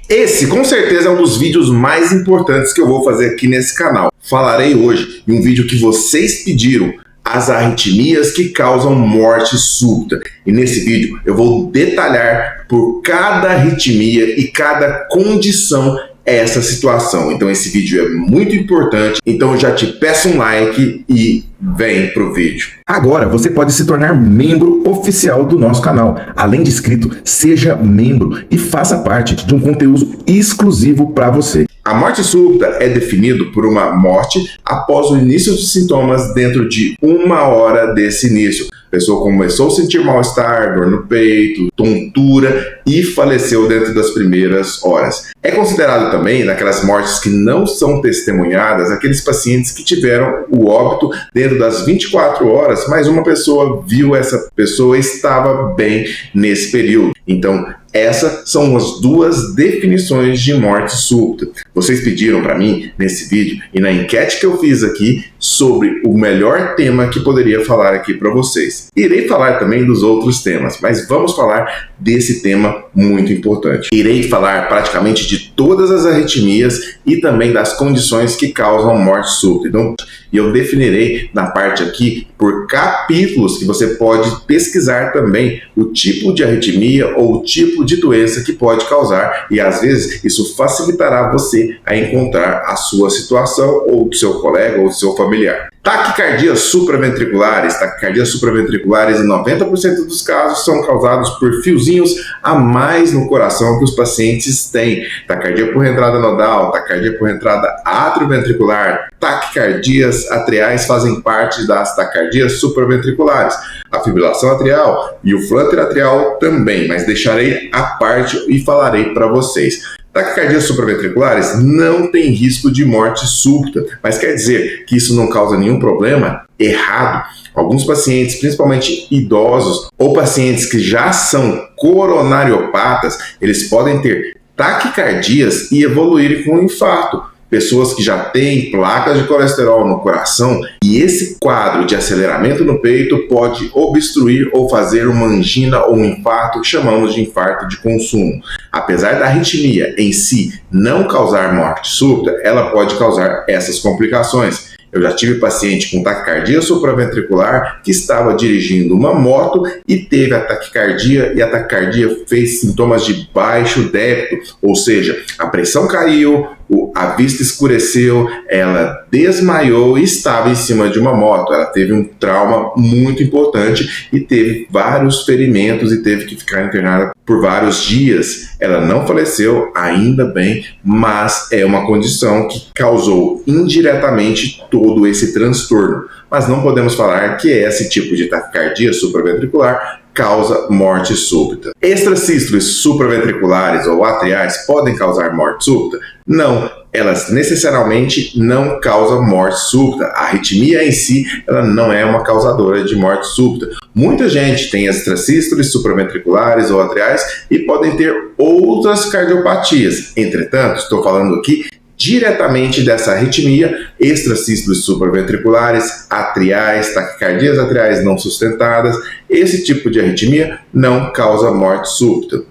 Esse, com certeza, é um dos vídeos mais importantes que eu vou fazer aqui nesse canal. Falarei hoje em um vídeo que vocês pediram, as arritmias que causam morte súbita. E nesse vídeo eu vou detalhar por cada arritmia e cada condição essa situação. Então esse vídeo é muito importante, então eu já te peço um like e vem pro vídeo. Agora você pode se tornar membro oficial do nosso canal. Além de inscrito, seja membro e faça parte de um conteúdo exclusivo para você. A morte súbita é definido por uma morte após o início dos sintomas dentro de 1 hora desse início. A pessoa começou a sentir mal-estar, dor no peito, tontura e faleceu dentro das primeiras horas. É considerado também, naquelas mortes que não são testemunhadas, aqueles pacientes que tiveram o óbito dentro das 24 horas, mas uma pessoa viu essa pessoa estava bem nesse período. Então, essas são as duas definições de morte súbita. Vocês pediram para mim nesse vídeo e na enquete que eu fiz aqui sobre o melhor tema que poderia falar aqui para vocês. Irei falar também dos outros temas, mas vamos falar desse tema muito importante. Irei falar praticamente de todas as arritmias e também das condições que causam morte súbita. Então, eu definirei na parte aqui por capítulos que você pode pesquisar também o tipo de arritmia ou o tipo de doença que pode causar, e às vezes isso facilitará você a encontrar a sua situação ou do seu colega ou do seu familiar. Taquicardias supraventriculares. Taquicardias supraventriculares, em 90% dos casos, são causados por fiozinhos a mais no coração que os pacientes têm. Taquicardia por entrada nodal, taquicardia por entrada atrioventricular, taquicardias atriais fazem parte das taquicardias supraventriculares. A fibrilação atrial e o flúter atrial também, mas deixarei à parte e falarei para vocês. Taquicardias supraventriculares não tem risco de morte súbita, mas quer dizer que isso não causa nenhum problema? Errado. Alguns pacientes, principalmente idosos ou pacientes que já são coronariopatas, eles podem ter taquicardias e evoluírem com um infarto. Pessoas que já têm placas de colesterol no coração, e esse quadro de aceleramento no peito pode obstruir ou fazer uma angina ou um infarto que chamamos de infarto de consumo. Apesar da arritmia em si não causar morte súbita, ela pode causar essas complicações. Eu já tive paciente com taquicardia supraventricular que estava dirigindo uma moto e teve a taquicardia, e a taquicardia fez sintomas de baixo débito, ou seja, a pressão caiu, a vista escureceu, ela desmaiou e estava em cima de uma moto. Ela teve um trauma muito importante e teve vários ferimentos e teve que ficar internada por vários dias. Ela não faleceu, ainda bem, mas é uma condição que causou indiretamente todo esse transtorno. Mas não podemos falar que esse tipo de taquicardia supraventricular causa morte súbita. Extrasístoles supraventriculares ou atriais podem causar morte súbita? Não, elas necessariamente não causam morte súbita. A arritmia em si, ela não é uma causadora de morte súbita. Muita gente tem extrasístoles supraventriculares ou atriais e podem ter outras cardiopatias. Entretanto, estou falando aqui diretamente dessa arritmia, extrasístoles supraventriculares, atriais, taquicardias atriais não sustentadas. Esse tipo de arritmia não causa morte súbita.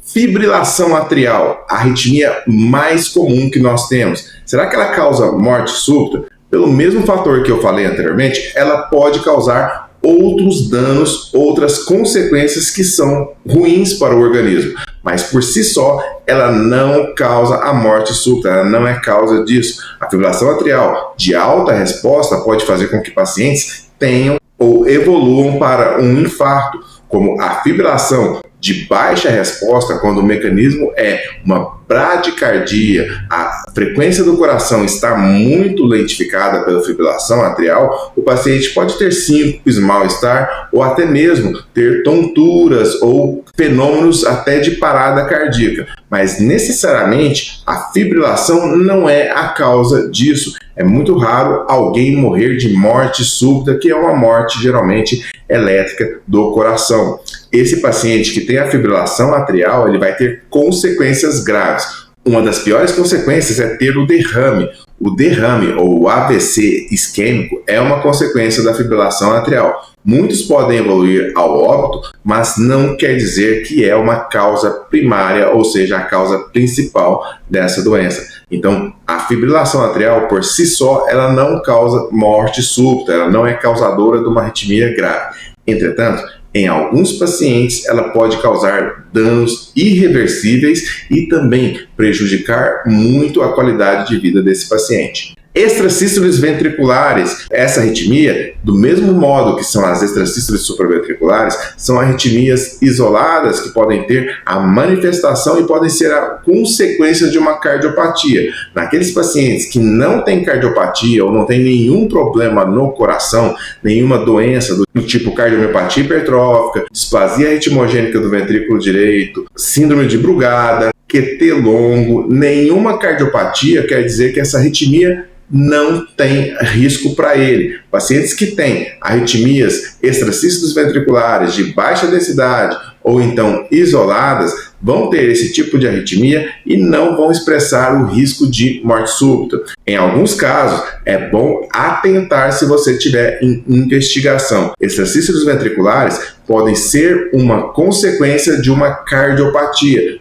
Fibrilação atrial, a arritmia mais comum que nós temos. Será que ela causa morte súbita? Pelo mesmo fator que eu falei anteriormente, ela pode causar outros danos, outras consequências que são ruins para o organismo. Mas por si só, ela não causa a morte súbita, ela não é causa disso. A fibrilação atrial de alta resposta pode fazer com que pacientes tenham ou evoluam para um infarto, como a fibrilação de baixa resposta, quando o mecanismo é uma bradicardia, a frequência do coração está muito lentificada pela fibrilação atrial, o paciente pode ter síncopes, mal-estar ou até mesmo ter tonturas ou fenômenos até de parada cardíaca. Mas necessariamente a fibrilação não é a causa disso. É muito raro alguém morrer de morte súbita, que é uma morte geralmente elétrica do coração. Esse paciente que tem a fibrilação atrial, ele vai ter consequências graves. Uma das piores consequências é ter o derrame. O derrame ou AVC isquêmico é uma consequência da fibrilação atrial. Muitos podem evoluir ao óbito, mas não quer dizer que é uma causa primária, ou seja, a causa principal dessa doença. Então, a fibrilação atrial, por si só, ela não causa morte súbita, ela não é causadora de uma arritmia grave. Entretanto, em alguns pacientes, ela pode causar danos irreversíveis e também prejudicar muito a qualidade de vida desse paciente. Extrasístoles ventriculares, essa arritmia, do mesmo modo que são as extrasístoles supraventriculares, são arritmias isoladas que podem ter a manifestação e podem ser a consequência de uma cardiopatia. Naqueles pacientes que não têm cardiopatia ou não têm nenhum problema no coração, nenhuma doença do tipo cardiomiopatia hipertrófica, displasia ritmogênica do ventrículo direito, síndrome de Brugada, QT longo, nenhuma cardiopatia quer dizer que essa arritmia não tem risco para ele. Pacientes que têm arritmias extrasístoles ventriculares de baixa densidade ou então isoladas vão ter esse tipo de arritmia e não vão expressar o risco de morte súbita. Em alguns casos, é bom atentar se você tiver em investigação. Extrasístoles ventriculares podem ser uma consequência de uma cardiopatia.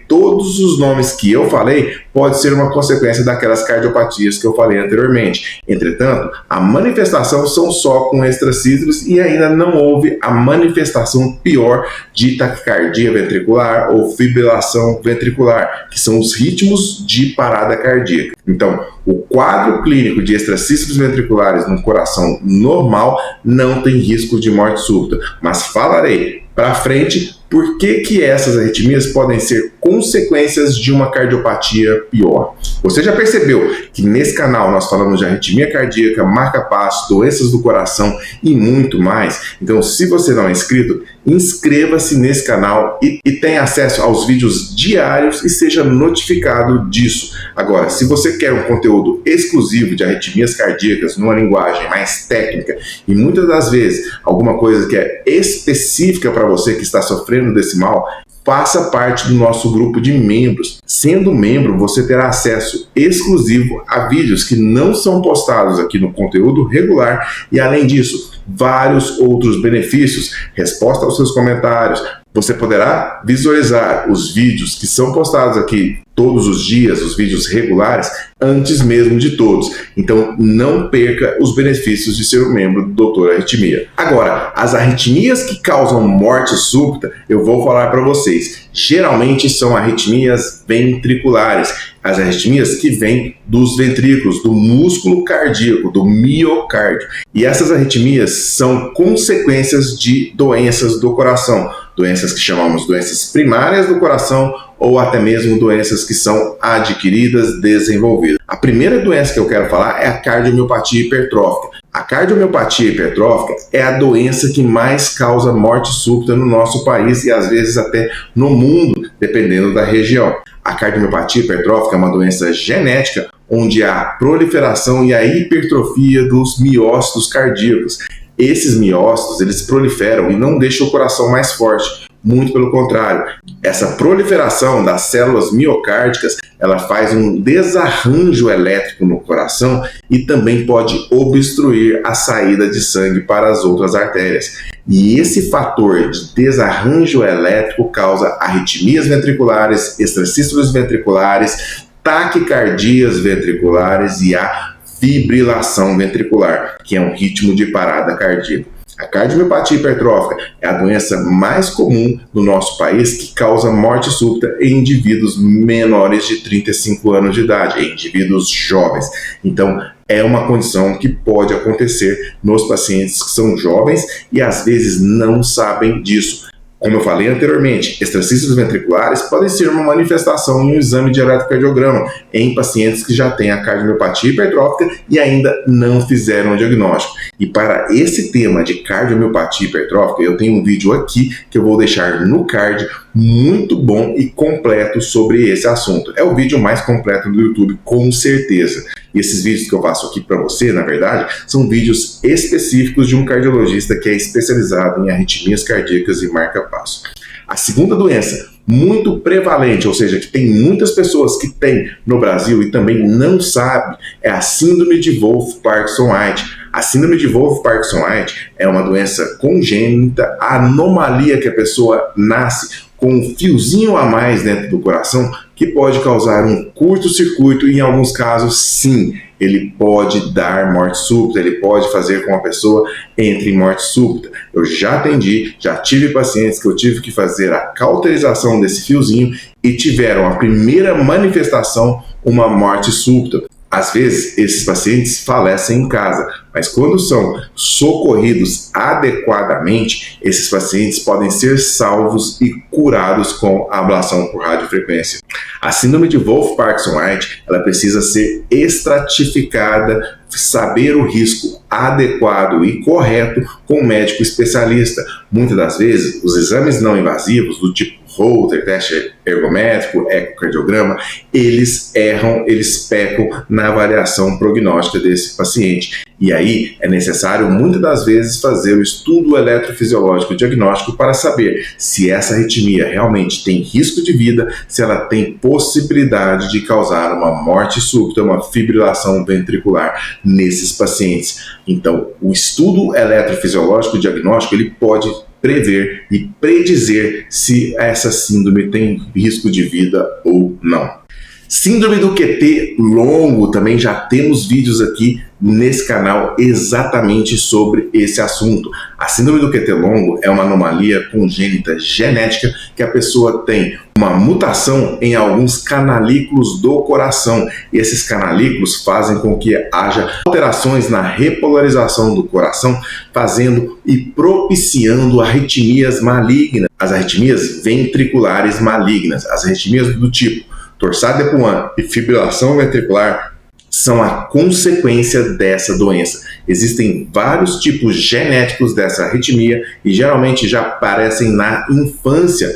Todos os nomes que eu falei pode ser uma consequência daquelas cardiopatias que eu falei anteriormente. Entretanto, a manifestação são só com extrasístoles e ainda não houve a manifestação pior de taquicardia ventricular ou fibrilação ventricular, que são os ritmos de parada cardíaca. Então, o quadro clínico de extrasístoles ventriculares no coração normal não tem risco de morte súbita, mas falarei para frente por que essas arritmias podem ser consequências de uma cardiopatia pior. Você já percebeu que nesse canal nós falamos de arritmia cardíaca, marca-passo, doenças do coração e muito mais? Então, se você não é inscrito, inscreva-se nesse canal e tenha acesso aos vídeos diários e seja notificado disso. Agora, se você quer um conteúdo exclusivo de arritmias cardíacas numa linguagem mais técnica e muitas das vezes alguma coisa que é específica para você que está sofrendo desse mal, faça parte do nosso grupo de membros. Sendo membro, você terá acesso exclusivo a vídeos que não são postados aqui no conteúdo regular e, além disso, vários outros benefícios, resposta aos seus comentários. Você poderá visualizar os vídeos que são postados aqui todos os dias, os vídeos regulares, antes mesmo de todos. Então, não perca os benefícios de ser um membro do Doutor Arritmia. Agora, as arritmias que causam morte súbita, eu vou falar para vocês. Geralmente são arritmias ventriculares. As arritmias que vêm dos ventrículos, do músculo cardíaco, do miocárdio. E essas arritmias são consequências de doenças do coração. Doenças que chamamos doenças primárias do coração ou até mesmo doenças que são adquiridas, desenvolvidas. A primeira doença que eu quero falar é a cardiomiopatia hipertrófica. A cardiomiopatia hipertrófica é a doença que mais causa morte súbita no nosso país e às vezes até no mundo, dependendo da região. A cardiomiopatia hipertrófica é uma doença genética onde há proliferação e a hipertrofia dos miócitos cardíacos. Esses miócitos, eles proliferam e não deixam o coração mais forte. Muito pelo contrário, essa proliferação das células miocárdicas, ela faz um desarranjo elétrico no coração e também pode obstruir a saída de sangue para as outras artérias. E esse fator de desarranjo elétrico causa arritmias ventriculares, extrasístoles ventriculares, taquicardias ventriculares e a fibrilação ventricular, que é um ritmo de parada cardíaca. A cardiomiopatia hipertrófica é a doença mais comum no nosso país que causa morte súbita em indivíduos menores de 35 anos de idade, em indivíduos jovens. Então, é uma condição que pode acontecer nos pacientes que são jovens e às vezes não sabem disso. Como eu falei anteriormente, extrasístoles ventriculares podem ser uma manifestação em um exame de eletrocardiograma em pacientes que já têm a cardiomiopatia hipertrófica e ainda não fizeram o diagnóstico. E para esse tema de cardiomiopatia hipertrófica, eu tenho um vídeo aqui que eu vou deixar no card muito bom e completo sobre esse assunto. É o vídeo mais completo do YouTube, com certeza. E esses vídeos que eu faço aqui para você, na verdade, são vídeos específicos de um cardiologista que é especializado em arritmias cardíacas e marca-passo. A segunda doença muito prevalente, ou seja, que tem muitas pessoas que têm no Brasil e também não sabem, é a síndrome de Wolff-Parkinson-White. A síndrome de Wolff-Parkinson-White é uma doença congênita, a anomalia que a pessoa nasce com um fiozinho a mais dentro do coração que pode causar um curto-circuito e, em alguns casos, sim, ele pode dar morte súbita, ele pode fazer com que a pessoa entre em morte súbita. Eu já atendi, já tive pacientes que eu tive que fazer a cauterização desse fiozinho e tiveram a primeira manifestação, uma morte súbita. Às vezes, esses pacientes falecem em casa, mas quando são socorridos adequadamente, esses pacientes podem ser salvos e curados com a ablação por radiofrequência. A síndrome de Wolff-Parkinson-White, ela precisa ser estratificada, saber o risco adequado e correto com um médico especialista. Muitas das vezes, os exames não invasivos, do tipo Holter, teste ergométrico, ecocardiograma, eles erram, eles pecam na avaliação prognóstica desse paciente. E aí é necessário, muitas das vezes, fazer o estudo eletrofisiológico diagnóstico para saber se essa arritmia realmente tem risco de vida, se ela tem possibilidade de causar uma morte súbita, uma fibrilação ventricular nesses pacientes. Então, o estudo eletrofisiológico diagnóstico, ele pode prever e predizer se essa síndrome tem risco de vida ou não. Síndrome do QT longo, também já temos vídeos aqui nesse canal exatamente sobre esse assunto. A síndrome do QT longo é uma anomalia congênita genética que a pessoa tem uma mutação em alguns canalículos do coração, e esses canalículos fazem com que haja alterações na repolarização do coração, fazendo e propiciando arritmias malignas, as arritmias ventriculares malignas, as arritmias do tipo torsade de Pointes e fibrilação ventricular são a consequência dessa doença. Existem vários tipos genéticos dessa arritmia e geralmente já aparecem na infância,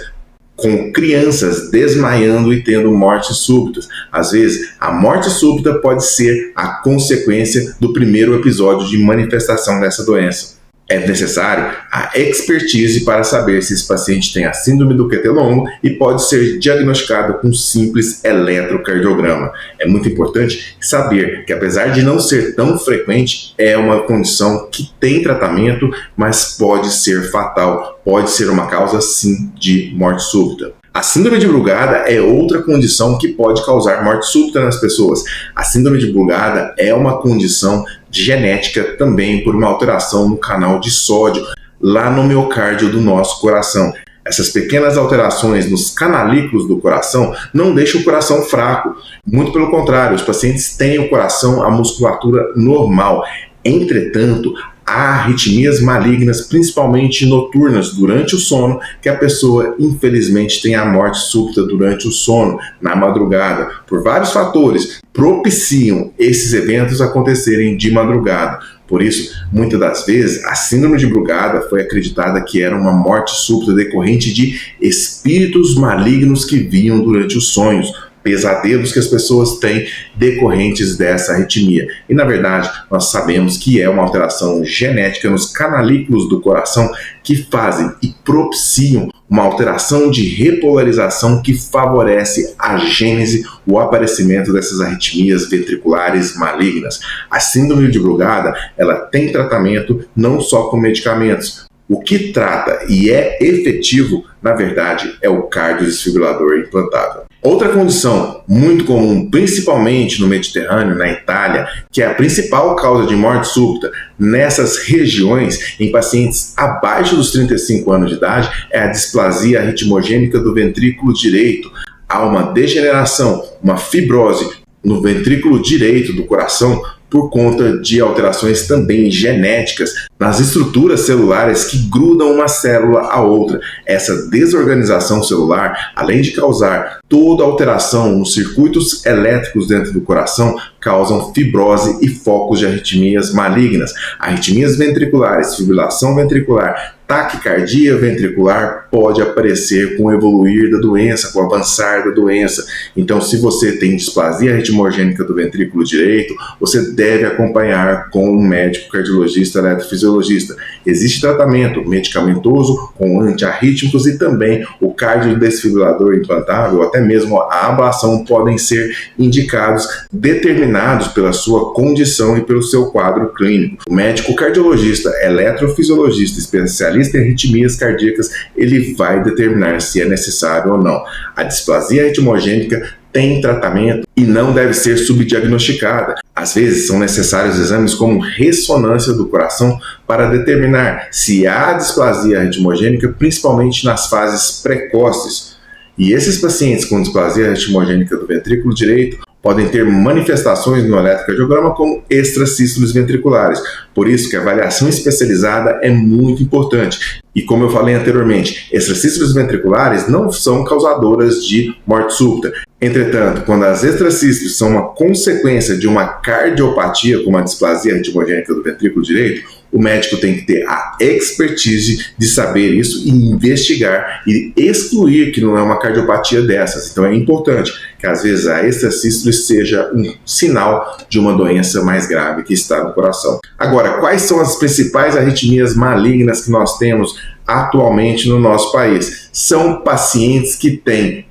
com crianças desmaiando e tendo mortes súbitas. Às vezes, a morte súbita pode ser a consequência do primeiro episódio de manifestação dessa doença. É necessário a expertise para saber se esse paciente tem a síndrome do QT longo e pode ser diagnosticado com um simples eletrocardiograma. É muito importante saber que, apesar de não ser tão frequente, é uma condição que tem tratamento, mas pode ser fatal, pode ser uma causa, sim, de morte súbita. A síndrome de Brugada é outra condição que pode causar morte súbita nas pessoas. A síndrome de Brugada é uma condição genética também por uma alteração no canal de sódio lá no miocárdio do nosso coração. Essas pequenas alterações nos canalículos do coração não deixam o coração fraco. Muito pelo contrário, os pacientes têm o coração, a musculatura normal. Entretanto, há arritmias malignas, principalmente noturnas, durante o sono, que a pessoa, infelizmente, tem a morte súbita durante o sono, na madrugada. Por vários fatores, propiciam esses eventos acontecerem de madrugada. Por isso, muitas das vezes, a síndrome de Brugada foi acreditada que era uma morte súbita decorrente de espíritos malignos que vinham durante os sonhos, pesadelos que as pessoas têm decorrentes dessa arritmia. E, na verdade, nós sabemos que é uma alteração genética nos canalículos do coração que fazem e propiciam uma alteração de repolarização que favorece a gênese, o aparecimento dessas arritmias ventriculares malignas. A síndrome de Brugada, ela tem tratamento não só com medicamentos. O que trata e é efetivo, na verdade, é o cardiodesfibrilador implantável. Outra condição muito comum, principalmente no Mediterrâneo, na Itália, que é a principal causa de morte súbita nessas regiões em pacientes abaixo dos 35 anos de idade, é a displasia ritmogênica do ventrículo direito. Há uma degeneração, uma fibrose no ventrículo direito do coração por conta de alterações também genéticas nas estruturas celulares que grudam uma célula à outra. Essa desorganização celular, além de causar toda alteração nos circuitos elétricos dentro do coração, causam fibrose e focos de arritmias malignas. Arritmias ventriculares, fibrilação ventricular, taquicardia ventricular pode aparecer com o evoluir da doença, com o avançar da doença. Então, se você tem displasia ritmogênica do ventrículo direito, você deve acompanhar com um médico cardiologista, eletrofisiologista. Existe tratamento medicamentoso com antiarrítmicos e também o cardiodesfibrilador implantável, até mesmo a ablação podem ser indicados, determinados pela sua condição e pelo seu quadro clínico. O médico cardiologista, eletrofisiologista, especialista em arritmias cardíacas, ele vai determinar se é necessário ou não. A displasia ritmogênica tem tratamento e não deve ser subdiagnosticada. Às vezes são necessários exames como ressonância do coração para determinar se há displasia ritmogênica, principalmente nas fases precoces. E esses pacientes com displasia ritmogênica do ventrículo direito podem ter manifestações no eletrocardiograma como extrasístoles ventriculares. Por isso que a avaliação especializada é muito importante. E como eu falei anteriormente, extrasístoles ventriculares não são causadoras de morte súbita. Entretanto, quando as extrasístoles são uma consequência de uma cardiopatia, como a displasia ritmogênica do ventrículo direito, o médico tem que ter a expertise de saber isso e investigar e excluir que não é uma cardiopatia dessas. Então é importante que às vezes a extrasístole seja um sinal de uma doença mais grave que está no coração. Agora, quais são as principais arritmias malignas que nós temos atualmente no nosso país? São pacientes que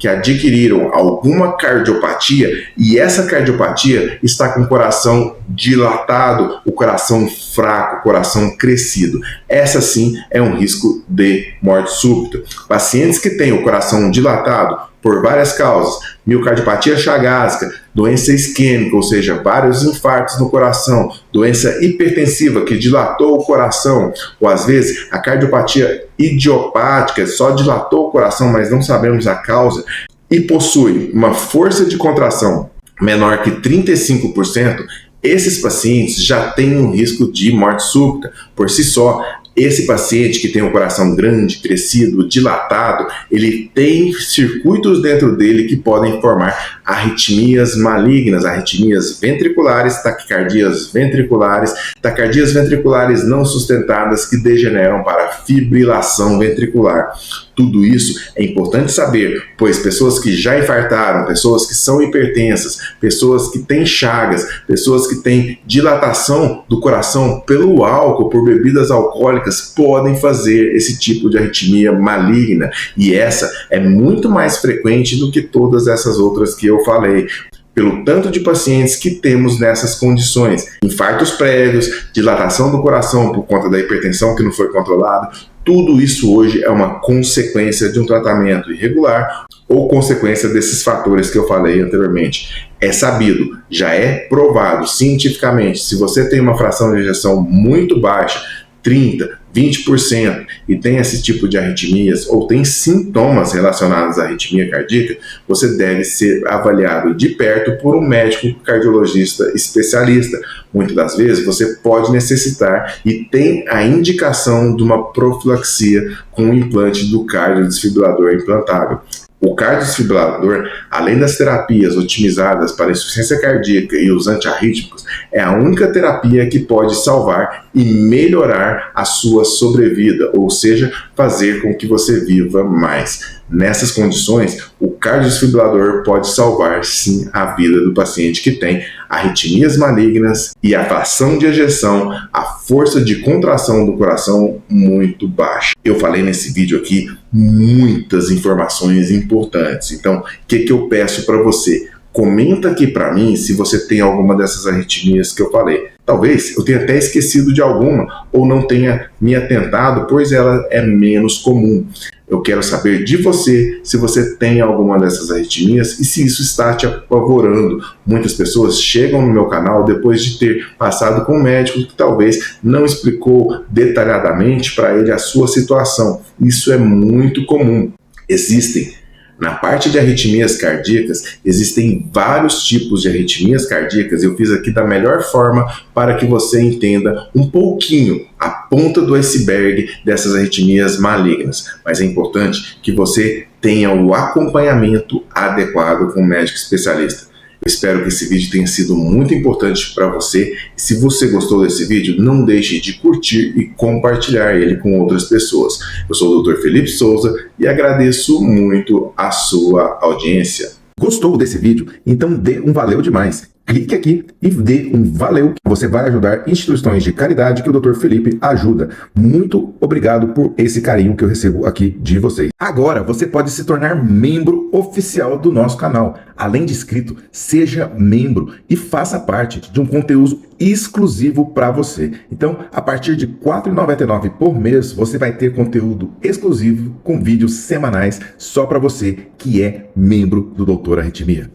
adquiriram alguma cardiopatia e essa cardiopatia está com o coração dilatado, o coração fraco, o coração crescido. Essa sim é um risco de morte súbita. Pacientes que têm o coração dilatado por várias causas, miocardiopatia chagásica, doença isquêmica, ou seja, vários infartos no coração, doença hipertensiva que dilatou o coração, ou às vezes a cardiopatia idiopática só dilatou o coração, mas não sabemos a causa, e possui uma força de contração menor que 35%, esses pacientes já têm um risco de morte súbita por si só. Esse paciente que tem um coração grande, crescido, dilatado, ele tem circuitos dentro dele que podem formar arritmias malignas, arritmias ventriculares, taquicardias ventriculares não sustentadas que degeneram para fibrilação ventricular. Tudo isso é importante saber, pois pessoas que já infartaram, pessoas que são hipertensas, pessoas que têm chagas, pessoas que têm dilatação do coração pelo álcool, por bebidas alcoólicas, podem fazer esse tipo de arritmia maligna. E essa é muito mais frequente do que todas essas outras que eu falei, pelo tanto de pacientes que temos nessas condições. Infartos prévios, dilatação do coração por conta da hipertensão que não foi controlada, tudo isso hoje é uma consequência de um tratamento irregular ou consequência desses fatores que eu falei anteriormente. É sabido, já é provado cientificamente, se você tem uma fração de ejeção muito baixa, 30%, 20%, e tem esse tipo de arritmias ou tem sintomas relacionados à arritmia cardíaca, você deve ser avaliado de perto por um médico cardiologista especialista. Muitas das vezes você pode necessitar e tem a indicação de uma profilaxia com o implante do cardiodesfibrilador implantável. O cardiodesfibrilador, além das terapias otimizadas para a insuficiência cardíaca e os antiarrítmicos, é a única terapia que pode salvar e melhorar a sua sobrevida, ou seja, fazer com que você viva mais. Nessas condições, o cardiodesfibrilador pode salvar sim a vida do paciente que tem arritmias malignas e a fração de ejeção, a força de contração do coração muito baixa. Eu falei nesse vídeo aqui muitas informações importantes, então o que eu peço para você? Comenta aqui para mim se você tem alguma dessas arritmias que eu falei. Talvez eu tenha até esquecido de alguma ou não tenha me atentado, pois ela é menos comum. Eu quero saber de você se você tem alguma dessas arritmias e se isso está te apavorando. Muitas pessoas chegam no meu canal depois de ter passado com um médico que talvez não explicou detalhadamente para ele a sua situação. Isso é muito comum. Na parte de arritmias cardíacas, existem vários tipos de arritmias cardíacas. Eu fiz aqui da melhor forma para que você entenda um pouquinho a ponta do iceberg dessas arritmias malignas. Mas é importante que você tenha o acompanhamento adequado com um médico especialista. Eu espero que esse vídeo tenha sido muito importante para você. E se você gostou desse vídeo, não deixe de curtir e compartilhar ele com outras pessoas. Eu sou o Dr. Felipe Souza e agradeço muito a sua audiência. Gostou desse vídeo? Então dê um valeu demais. Clique aqui e dê um valeu. Você vai ajudar instituições de caridade que o Dr. Felipe ajuda. Muito obrigado por esse carinho que eu recebo aqui de vocês. Agora você pode se tornar membro oficial do nosso canal. Além de inscrito, seja membro e faça parte de um conteúdo exclusivo para você. Então, a partir de R$ 4,99 por mês, você vai ter conteúdo exclusivo com vídeos semanais só para você que é membro do Doutor Arritmia.